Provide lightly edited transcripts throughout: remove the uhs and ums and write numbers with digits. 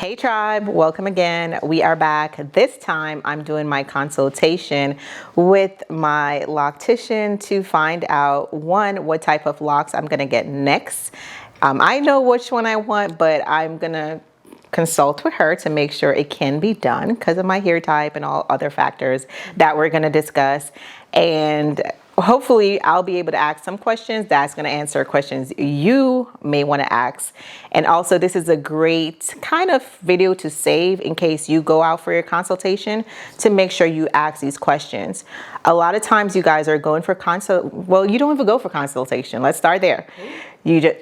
Hey tribe, welcome again. We are back. This time I'm doing my consultation with my loctician to find out, one, what type of locks I'm gonna get next. I know which one I want, but I'm gonna consult with her to make sure it can be done because of my hair type and all other factors that we're gonna discuss. And hopefully I'll be able to ask some questions that's going to answer questions you may want to ask. And also this is a great kind of video to save in case you go out for your consultation, to make sure you ask these questions. A lot of times you guys are going for well, you don't even go for consultation. Let's start there. You just,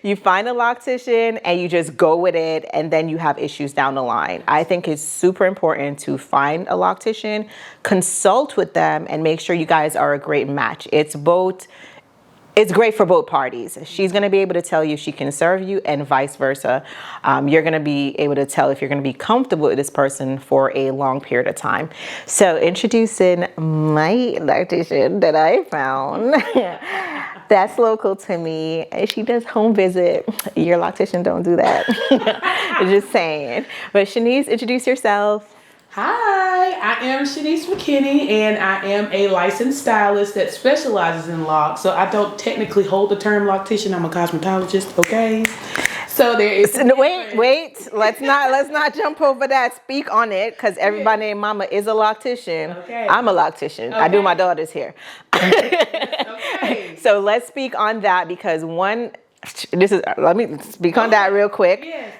you find a loctician and you just go with it, and then you have issues down the line. I think it's super important to find a loctician, consult with them, and make sure you guys are a great match. It's great for both parties. She's gonna be able to tell you if she can serve you, and vice versa. You're gonna be able to tell if you're gonna be comfortable with this person for a long period of time. So introducing my loctician that I found. That's local to me. She does home visit. Your loctician don't do that. Just saying. But Shanice, introduce yourself. Hi, I am Shanice McKinney, and I am a licensed stylist that specializes in locks. So I don't technically hold the term loctician. I'm a cosmetologist, okay? So there is wait. Let's not jump over that. Speak on it, because everybody named Mama is a loctician. Okay. I'm a loctician. Okay. I do my daughter's hair. Okay. So let's speak on that, because let me speak on that real quick. Yes.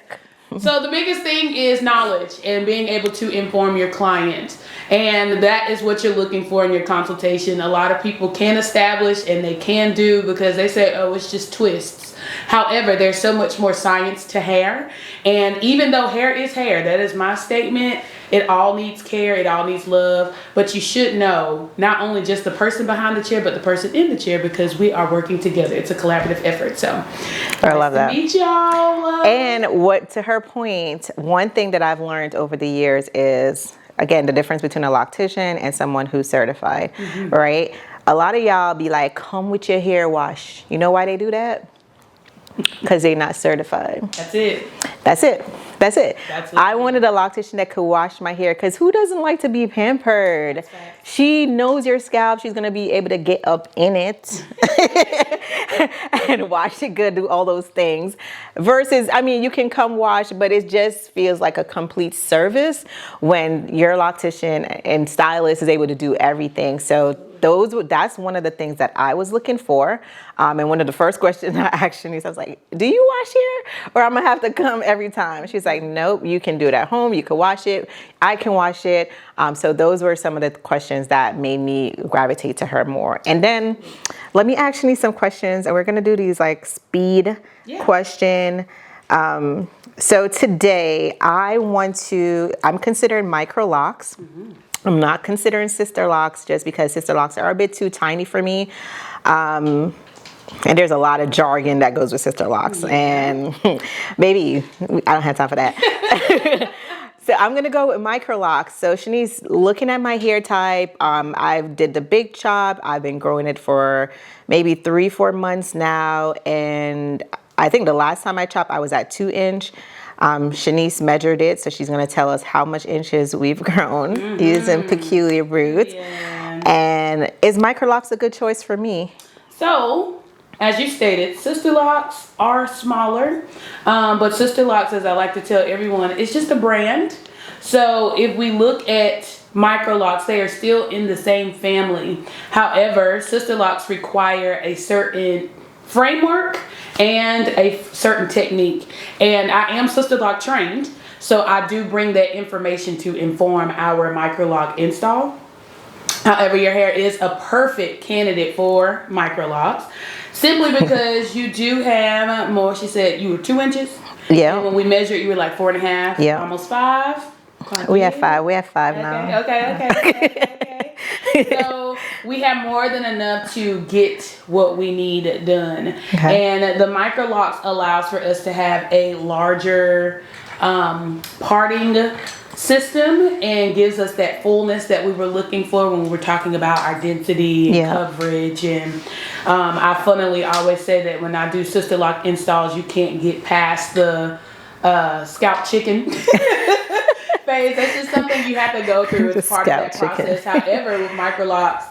So the biggest thing is knowledge and being able to inform your client. And that is what you're looking for in your consultation. A lot of people can establish and they can do because they say, oh, it's just twists. However, there's so much more science to hair. And even though hair is hair, that is my statement, it all needs care, it all needs love. But you should know not only just the person behind the chair, but the person in the chair, because we are working together. It's a collaborative effort. So I love that. Meet y'all. And what, to her point, one thing that I've learned over the years is, again, the difference between a loctician and someone who's certified, right? A lot of y'all be like, come with your hair wash. You know why they do that? Because they're not certified. That's it. I wanted a loctician that could wash my hair, because who doesn't like to be pampered? She knows your scalp. She's going to be able to get up in it and wash it good, do all those things. Versus, I mean, you can come wash, but it just feels like a complete service when your loctician and stylist is able to do everything. So that's one of the things that I was looking for. And one of the first questions I asked Shanice, I was like, do you wash hair, or I'm gonna have to come every time? She's like, nope, you can do it at home. You can wash it. I can wash it. So those were some of the questions that made me gravitate to her more. And then let me ask Shanice some questions, and we're gonna do these like speed question. So today I'm considering Micro-Locs. I'm not considering Sisterlocks, just because Sisterlocks are a bit too tiny for me. And there's a lot of jargon that goes with Sisterlocks, and maybe I don't have time for that. So I'm gonna go with Micro-Locs. So Shanice, looking at my hair type, I did the big chop. I've been growing it for maybe 3-4 months now, and I think the last time I chopped, I was at 2 inch. Shanice measured it, so she's going to tell us how much inches we've grown using peculiar roots. Yeah. And is Micro-Locs a good choice for me? So, as you stated, Sisterlocks are smaller, but Sisterlocks, as I like to tell everyone, it's just a brand. So if we look at Micro-Locs, they are still in the same family. However, Sisterlocks require a certain framework and a certain technique. And I am Sisterlock trained, so I do bring that information to inform our Micro-Loc install. However, your hair is a perfect candidate for Micro-Locs, simply because you do have more. She said you were 2 inches. Yeah. And when we measured, you were like 4.5. Yeah. Almost 5. We have 5. We have 5 now. Okay. So we have more than enough to get what we need done. Okay. And the Micro-Locs allows for us to have a larger parting system and gives us that fullness that we were looking for when we were talking about our density and coverage. And I funnily always say that when I do Sisterlock installs, you can't get past the scalp chicken phase. That's just something you have to go through as part of that process. However, with Micro-Locs,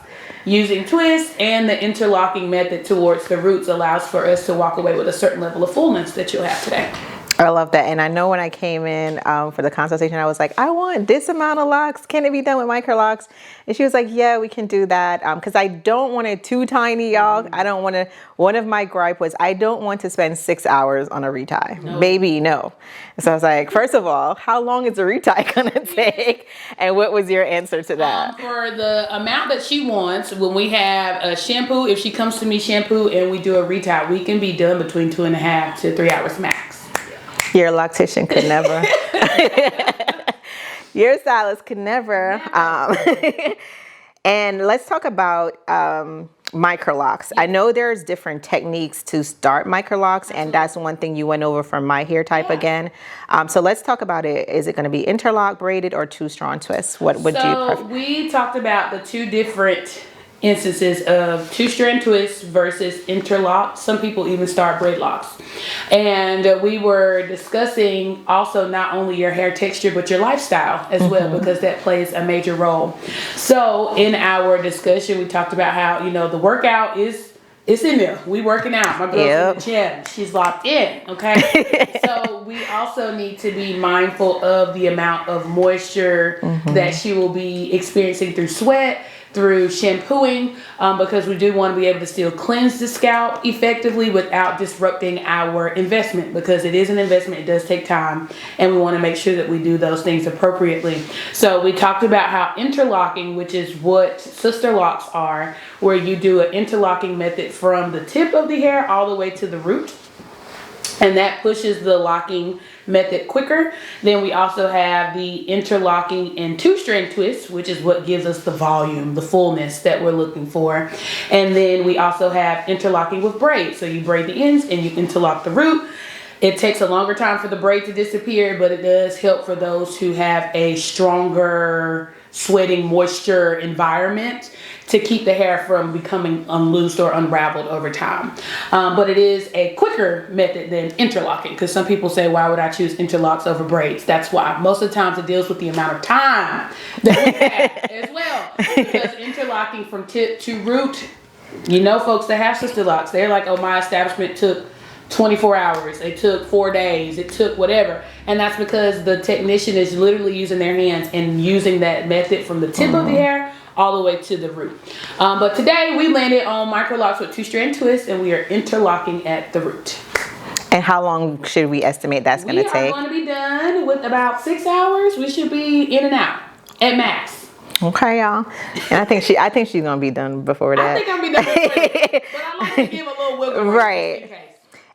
using twists and the interlocking method towards the roots allows for us to walk away with a certain level of fullness that you'll have today. I love that. And I know when I came in for the consultation, I was like, I want this amount of locks. Can it be done with Micro-Locs? And she was like, yeah, we can do that. Because I don't want it too tiny, y'all. I don't want to, one of my gripe was I don't want to spend 6 hours on a retie. No. Baby, no. So I was like, first of all, how long is a retie going to take? And what was your answer to that? For the amount that she wants, when we have a shampoo, if she comes to me shampoo and we do a retie, we can be done between 2.5 to 3 hours max. Your loctician could never. Your stylist could never. And let's talk about Micro-Locs. I know there's different techniques to start Micro-Locs, and that's one thing you went over for my hair type again. So let's talk about it. Is it going to be interlock, braided, or two strand twists? What would you prefer? So we talked about the two different instances of two strand twists versus interlock. Some people even start braid locks. And we were discussing also not only your hair texture, but your lifestyle as well, because that plays a major role. So in our discussion, we talked about how, you know, the workout it's in there. We working out. My girl's in the gym. She's locked in. Okay. So we also need to be mindful of the amount of moisture that she will be experiencing through sweat, through shampooing, because we do want to be able to still cleanse the scalp effectively without disrupting our investment, because it is an investment. It does take time, and we want to make sure that we do those things appropriately. So we talked about how interlocking, which is what Sisterlocks are, where you do an interlocking method from the tip of the hair all the way to the root, and that pushes the locking method quicker. Then we also have the interlocking and two strand twists, which is what gives us the volume, the fullness that we're looking for. And then we also have interlocking with braids. So you braid the ends and you interlock the root. It takes a longer time for the braid to disappear, but it does help for those who have a stronger sweating moisture environment to keep the hair from becoming unloosed or unraveled over time. But it is a quicker method than interlocking, because some people say, why would I choose interlocks over braids? That's why. Most of the times it deals with the amount of time that we have as well. Because interlocking from tip to root, you know, folks that have Sisterlocks, they're like, oh, my establishment took 24 hours, it took 4 days, it took whatever. And that's because the technician is literally using their hands and using that method from the tip of the hair all the way to the root. But today we landed on Micro-Locs with two strand twists, and we are interlocking at the root. And how long should we estimate that's going to take? We are going to be done with about 6 hours. We should be in and out at max. Okay, y'all. And I think she's going to be done before that. I think I'm be done before that. But I like to give a little wiggle room. Right.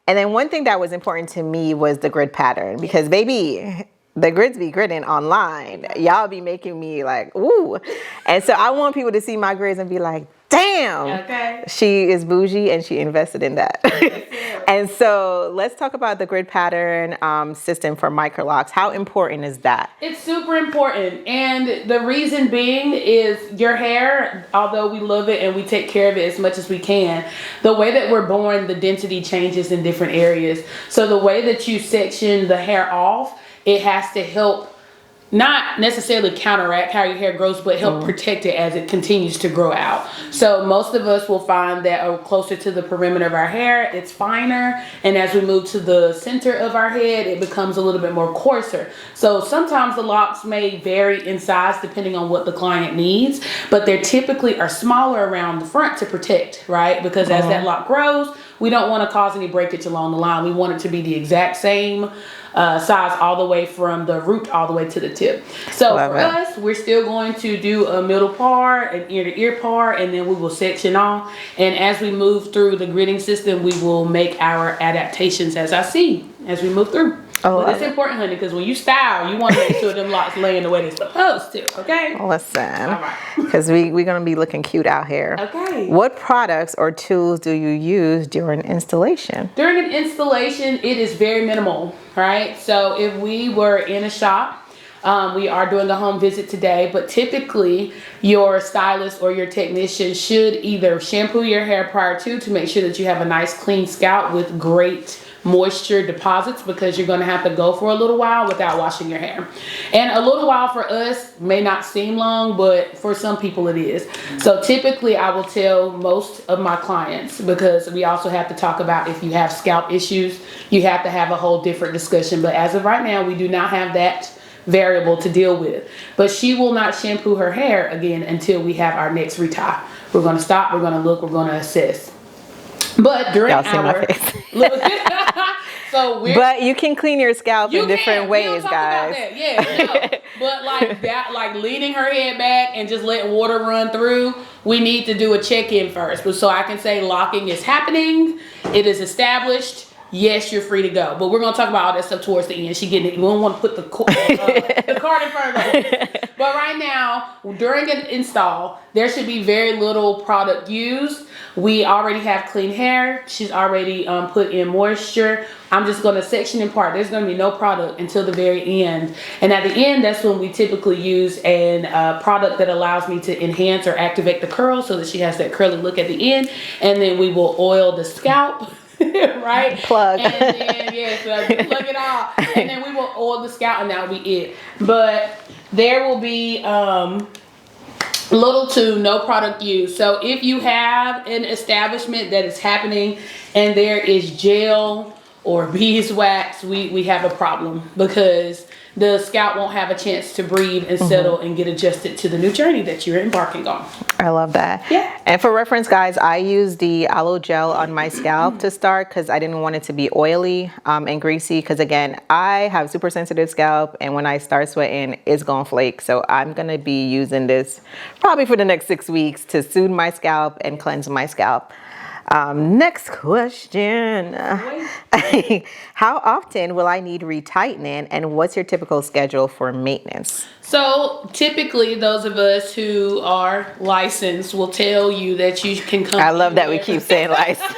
And then one thing that was important to me was the grid pattern, because baby, the grids be gridding online. Y'all be making me like, ooh. And so I want people to see my grids and be like, damn, she is bougie and she invested in that. And so let's talk about the grid pattern system for Micro-Locs. How important is that? It's super important. And the reason being is your hair, although we love it and we take care of it as much as we can, the way that we're born, the density changes in different areas. So the way that you section the hair off, it has to help not necessarily counteract how your hair grows, but help protect it as it continues to grow out. So most of us will find that closer to the perimeter of our hair, it's finer. And as we move to the center of our head, it becomes a little bit more coarser. So sometimes the locks may vary in size depending on what the client needs, but they typically are smaller around the front to protect, right? Because as that lock grows, we don't want to cause any breakage along the line. We want it to be the exact same size all the way from the root all the way to the tip. So for us, we're still going to do a middle part, an ear to ear part, and then we will section off. And as we move through the gridding system, we will make our adaptations as I see as we move through. But it's important, honey, because when you style, you want to make sure them locks laying the way they're supposed to, okay? Listen, because we're going to be looking cute out here. Okay. What products or tools do you use during installation? During an installation, it is very minimal, right? So if we were in a shop, We are doing a home visit today, but typically your stylist or your technician should either shampoo your hair prior to make sure that you have a nice clean scalp with great moisture deposits, because you're going to have to go for a little while without washing your hair. And a little while for us may not seem long, but for some people it is. So typically I will tell most of my clients, because we also have to talk about if you have scalp issues, you have to have a whole different discussion. But as of right now, we do not have that variable to deal with. But she will not shampoo her hair again until we have our next retie. We're going to stop, we're going to look, we're going to assess. But during our but you can clean your scalp in different ways, guys. Yeah, no. But like that, like leaning her head back and just letting water run through, we need to do a check-in first. But so I can say locking is happening, it is established. Yes, you're free to go. But we're going to talk about all that stuff towards the end. She getting it. We don't want to put the cart in front of us. But right now, during an install, there should be very little product used. We already have clean hair. She's already put in moisture. I'm just going to section and part. There's going to be no product until the very end. And at the end, that's when we typically use a product that allows me to enhance or activate the curl so that she has that curly look at the end. And then we will oil the scalp. Right? Plug. And then, so plug it all. And then we will oil the scalp and that will be it. But there will be little to no product used. So if you have an establishment that is happening and there is gel or beeswax, we have a problem, because the scalp won't have a chance to breathe and settle and get adjusted to the new journey that you're embarking on. I love that. Yeah. And for reference, guys, I use the aloe gel on my scalp to start, because I didn't want it to be oily and greasy, because again, I have super sensitive scalp, and when I start sweating, it's gonna flake. So I'm gonna be using this probably for the next 6 weeks to soothe my scalp and cleanse my scalp. Next question. How often will I need retightening, and what's your typical schedule for maintenance? So typically those of us who are licensed will tell you that you can come. I love that we keep saying licensed.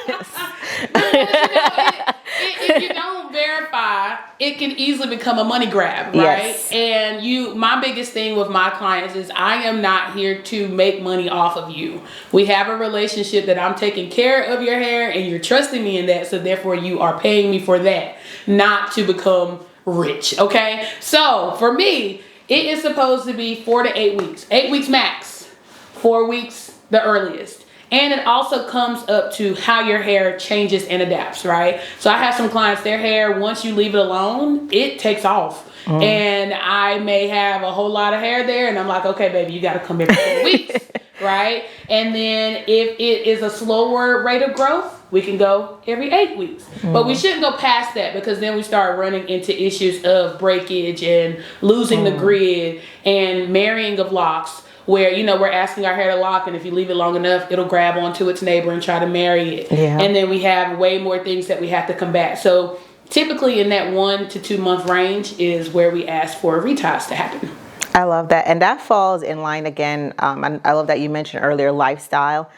If you don't verify, it can easily become a money grab, right? Yes. And my biggest thing with my clients is I am not here to make money off of you. We have a relationship that I'm taking care of your hair and you're trusting me in that, so therefore you are paying me for that, not to become rich, okay? So for me, it is supposed to be 4 to 8 weeks. 8 weeks max. 4 weeks the earliest. And it also comes up to how your hair changes and adapts, right? So I have some clients, their hair, once you leave it alone, it takes off. And I may have a whole lot of hair there, and I'm like, okay, baby, you got to come every 4 weeks, right? And then if it is a slower rate of growth, we can go every 8 weeks. But we shouldn't go past that, because then we start running into issues of breakage and losing the grid and marrying of locks, where, we're asking our hair to lock, and if you leave it long enough, it'll grab onto its neighbor and try to marry it. Yeah. And then we have way more things that we have to combat. So typically in that 1 to 2 month range is where we ask for reties to happen. I love that. And that falls in line again. I love that you mentioned earlier lifestyle.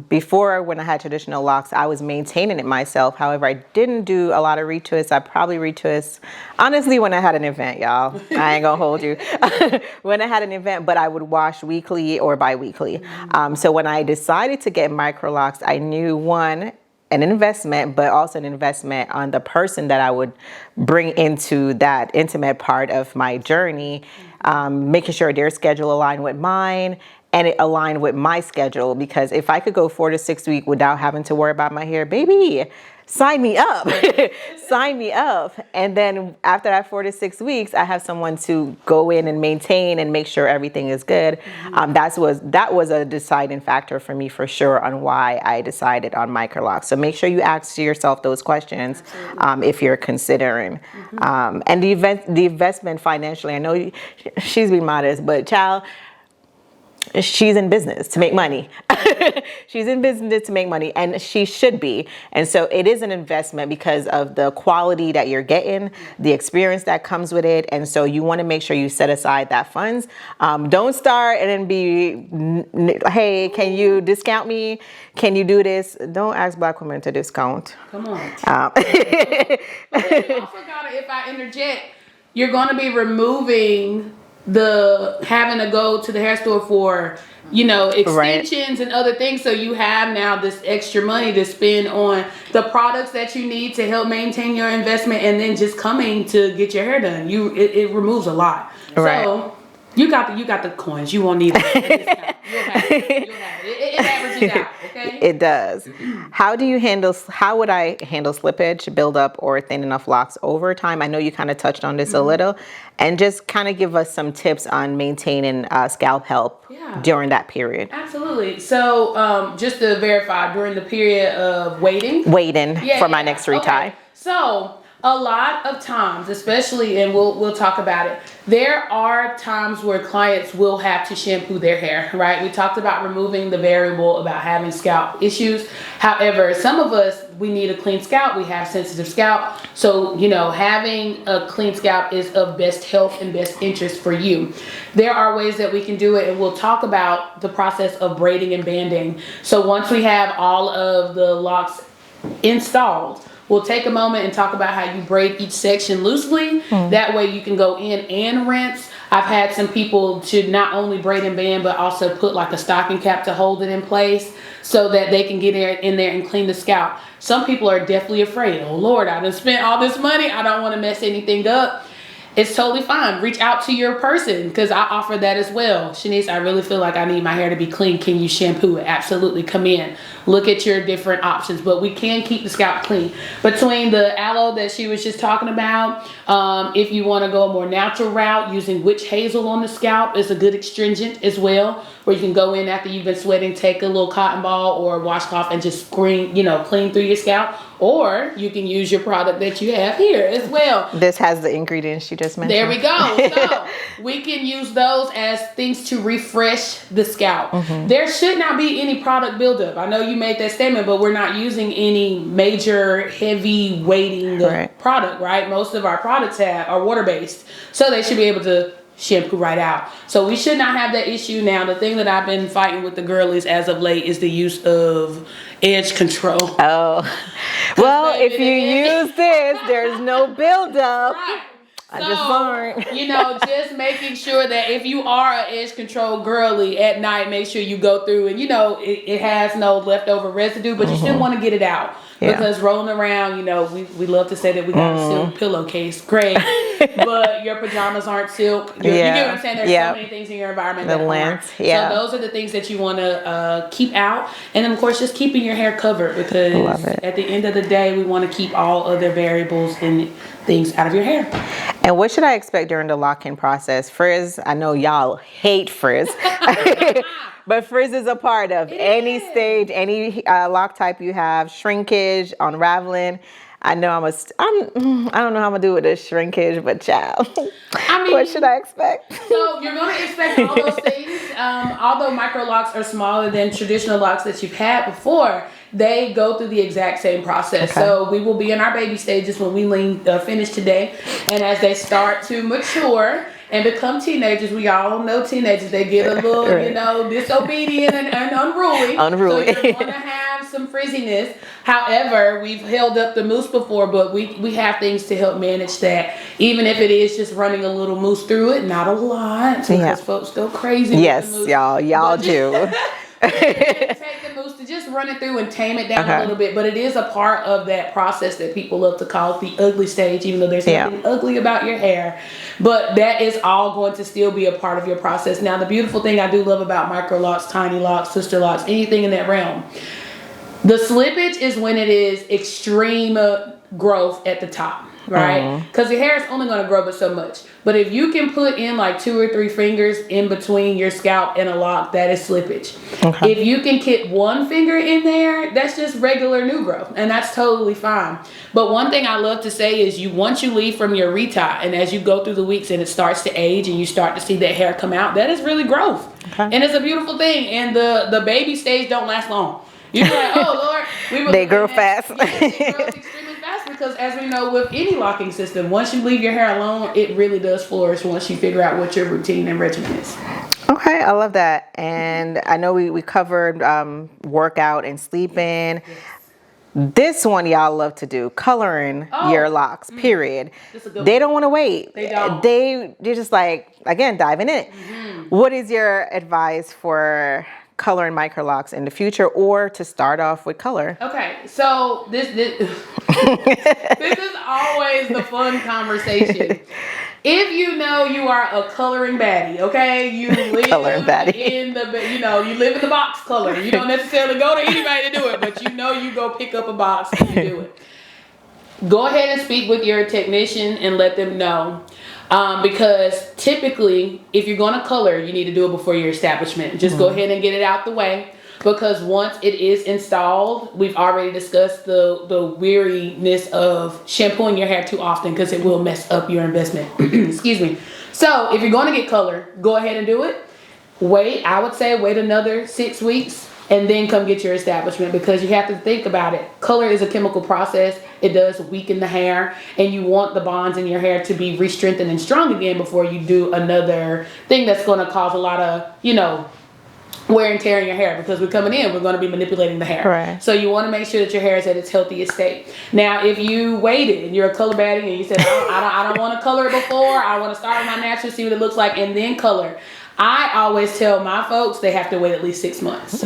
Before, when I had traditional locks, I was maintaining it myself. However, I didn't do a lot of retwists. I probably retwist, honestly, when I had an event, y'all. I ain't gonna hold you. When I had an event, but I would wash weekly or bi-weekly. So when I decided to get Micro-Locs, I knew, one, an investment, but also an investment on the person that I would bring into that intimate part of my journey, making sure their schedule aligned with mine and it aligned with my schedule. Because if I could go 4 to 6 weeks without having to worry about my hair, baby, sign me up. Sign me up. And then after that 4 to 6 weeks, I have someone to go in and maintain and make sure everything is good. That was a deciding factor for me, for sure, on why I decided on Micro-Locs. So make sure you ask yourself those questions if you're considering. And the investment financially, I know she's being modest, but child, she's in business to make money. She's in business to make money, and she should be. And so it is an investment because of the quality that you're getting, the experience that comes with it. And so you want to make sure you set aside that funds. Don't start and then be, hey, can you discount me? Can you do this? Don't ask Black women to discount. Come on. Also gotta, if I interject, you're going to be removing the having to go to the hair store for, you know, extensions and other things. So you have now this extra money to spend on the products that you need to help maintain your investment, and then just coming to get your hair done. It removes a lot. Right. So you got the coins. You won't need it. You'll have it. It averages out. Okay. It does. How would I handle slippage, buildup, or thin enough locks over time? I know you kind of touched on this a little, and just kind of give us some tips on maintaining scalp health during that period. Absolutely. So just to verify, during the period of waiting for my next retie. Okay. So a lot of times, especially, and we'll talk about it, there are times where clients will have to shampoo their hair, right? We talked about removing the variable about having scalp issues. However, some of us, we need a clean scalp. We have sensitive scalp. So, you know, having a clean scalp is of best health and best interest for you. There are ways that we can do it, and we'll talk about the process of braiding and banding. So once we have all of the locks installed, we'll take a moment and talk about how you braid each section loosely. That way you can go in and rinse. I've had some people to not only braid and band, but also put like a stocking cap to hold it in place so that they can get in there and clean the scalp. Some people are definitely afraid. Oh Lord, I done spent all this money. I don't want to mess anything up. It's totally fine. Reach out to your person, because I offer that as well. Shanice, I really feel like I need my hair to be clean. Can you shampoo it? Absolutely. Come in. Look at your different options, but we can keep the scalp clean. Between the aloe that she was just talking about, if you want to go a more natural route, using witch hazel on the scalp is a good astringent as well, where you can go in after you've been sweating, take a little cotton ball or washcloth and just clean through your scalp. Or you can use your product that you have here as well. This has the ingredients you just mentioned. There we go. So we can use those as things to refresh the scalp. There should not be any product buildup. I know you made that statement, but we're not using any major heavy weighting product, right? Most of our products are water-based, so they should be able to shampoo right out. So we should not have that issue. Now, the thing that I've been fighting with the girlies as of late is the use of edge control. Oh, well, if you use this, there's no buildup. Right. I just learned. Just making sure that if you are an edge control girly at night, make sure you go through and, it has no leftover residue, but you still want to get it out. Because rolling around, we love to say that we got a silk pillowcase. Great. But your pajamas aren't silk. You get what I'm saying? There's so many things in your environment that aren't. So those are the things that you want to keep out. And then, of course, just keeping your hair covered, because at the end of the day, we want to keep all other variables and things out of your hair. And what should I expect during the lock-in process? Frizz, I know y'all hate frizz. But frizz is a part of any stage, any lock type you have, shrinkage, unraveling. I know I don't know how I'm gonna do with this shrinkage, but child, what should I expect? So you're gonna expect all those things. Although micro-locks are smaller than traditional locks that you've had before, they go through the exact same process. So we will be in our baby stages when we finish today, and as they start to mature and become teenagers, we all know teenagers, they get a little, disobedient and unruly. So you're going to have some frizziness. However, we've held up the mousse before, but we have things to help manage that. Even if it is just running a little mousse through it, not a lot, because folks go crazy. Yes, with the mousse. y'all do. Take the mousse to just run it through and tame it down a little bit, but it is a part of that process that people love to call the ugly stage, even though there's nothing ugly about your hair. But that is all going to still be a part of your process. Now, the beautiful thing I do love about Micro-Locs, Tiny Locks, Sisterlocks, anything in that realm, the slippage is when it is extreme growth at the top, right? Because the hair is only going to grow but so much. But if you can put in like 2 or 3 fingers in between your scalp and a lock, that is slippage. If you can get 1 finger in there, that's just regular new growth, and that's totally fine. But one thing I love to say is once you leave from your retie, and as you go through the weeks and it starts to age and you start to see that hair come out, that is really growth. And it's a beautiful thing. And the baby stage don't last long. You're like, oh Lord, they grow fast. They grow extremely fast, because as we know with any locking system, once you leave your hair alone, it really does flourish once you figure out what your routine and regimen is. Okay, I love that. And I know we covered workout and sleeping. This one y'all love to do, coloring your locks, period. They don't want to wait. They don't. They're just like, again, diving in. What is your advice for coloring micro-locks in the future, or to start off with color? Okay, so this this is always the fun conversation. If you know you are a coloring baddie, okay, you live Coloring baddie. in the, you live in the box color. You don't necessarily go to anybody to do it, but you go pick up a box and you do it. Go ahead and speak with your technician and let them know. Because typically, if you're going to color, you need to do it before your establishment. Just go ahead and get it out the way. Because once it is installed, we've already discussed the weariness of shampooing your hair too often, because it will mess up your investment. Excuse me. So if you're going to get color, go ahead and do it. I would say wait another 6 weeks and then come get your establishment, because you have to think about it. Color is a chemical process. It does weaken the hair, and you want the bonds in your hair to be re-strengthened and strong again before you do another thing that's going to cause a lot of, wear and tear in your hair, because we're coming in, we're going to be manipulating the hair. Right. So you want to make sure that your hair is at its healthiest state. Now, if you waited and you're a color baddie and you said, I don't want to color it before, I want to start with my natural, see what it looks like, and then color. I always tell my folks they have to wait at least 6 months,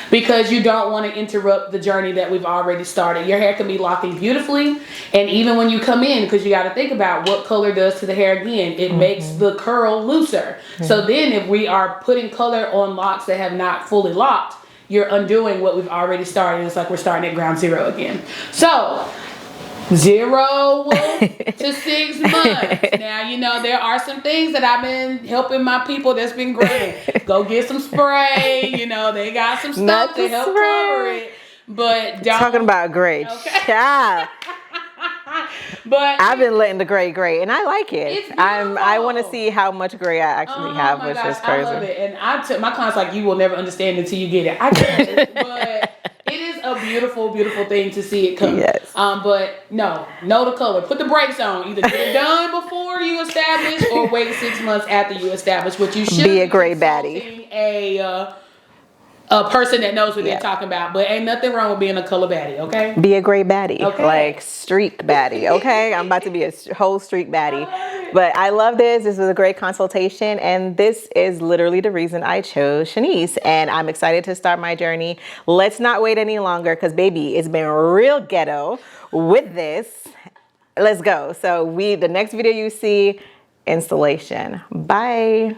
because you don't want to interrupt the journey that we've already started. Your hair can be locking beautifully, and even when you come in, because you got to think about what color does to the hair again, it makes the curl looser. So then if we are putting color on locks that have not fully locked, you're undoing what we've already started. It's like we're starting at ground zero again. So 0 to 6 months. Now, there are some things that I've been helping my people that's been great. Go get some spray. They got some stuff to help cover it. But don't. Talking about gray. Okay. Yeah. But I've been letting the gray, and I like it. It's I want to see how much gray I actually have, which is crazy. I love it. And my clients like, you will never understand until you get it. I get it. But it is a beautiful, beautiful thing to see it come. Yes. But know the color. Put the brakes on. Either get it done before you establish, or wait 6 months after you establish. What you should be a gray baddie. A person that knows what they're talking about. But ain't nothing wrong with being a color baddie, okay? Be a gray baddie. Okay. Like streak baddie, okay? I'm about to be a whole streak baddie. But I love this. This was a great consultation. And this is literally the reason I chose Shanice. And I'm excited to start my journey. Let's not wait any longer, because, baby, it's been real ghetto with this. Let's go. So the next video you see, installation. Bye.